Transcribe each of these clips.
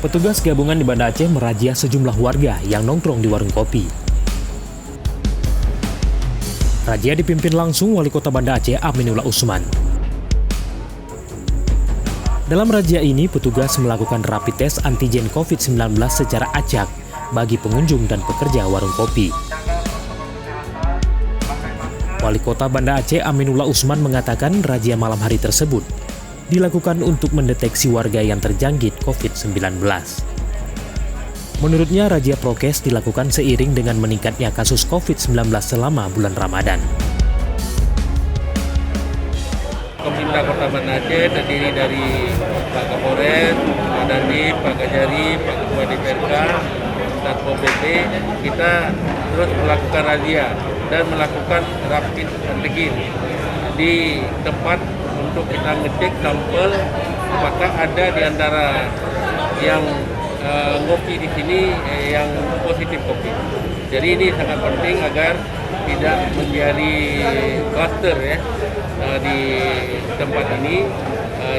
Petugas gabungan di Banda Aceh merazia sejumlah warga yang nongkrong di warung kopi. Razia dipimpin langsung Wali Kota Banda Aceh Aminullah Usman. Dalam razia ini, petugas melakukan rapid test antigen COVID-19 secara acak bagi pengunjung dan pekerja warung kopi. Wali Kota Banda Aceh Aminullah Usman mengatakan razia malam hari tersebut dilakukan untuk mendeteksi warga yang terjangkit COVID-19. Menurutnya, razia prokes dilakukan seiring dengan meningkatnya kasus COVID-19 selama bulan Ramadan. Pemerintah Kota Banda Aceh terdiri dari Pak Kapolres, Pak Dandim, Pak Kajari, Pak Ketua DPRK, Satpol PP, kita terus melakukan razia dan melakukan rapid antigen di tempat untuk kita ngecek sampel apakah ada di antara yang ngopi di sini yang positif COVID. Jadi ini sangat penting agar tidak menjadi kluster ya di tempat ini.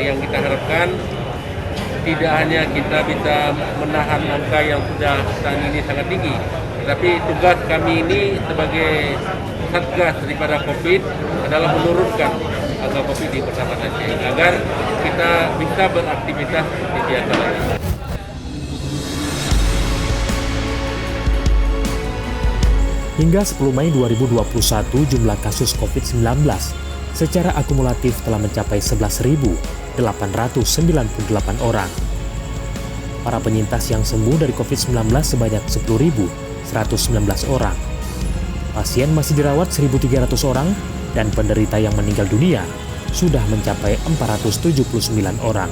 Yang kita harapkan tidak hanya kita bisa menahan angka yang sudah saat ini sangat tinggi, tetapi tugas kami ini sebagai satgas daripada COVID adalah menurunkan angka COVID di Kota Banda Aceh agar kita bisa beraktivitas seperti biasa lagi. Hingga 10 Mei 2021, jumlah kasus COVID-19 secara akumulatif telah mencapai 11.898 orang. Para penyintas yang sembuh dari COVID-19 sebanyak 10.119 orang. Pasien masih dirawat 1.300 orang dan penderita yang meninggal dunia sudah mencapai 479 orang.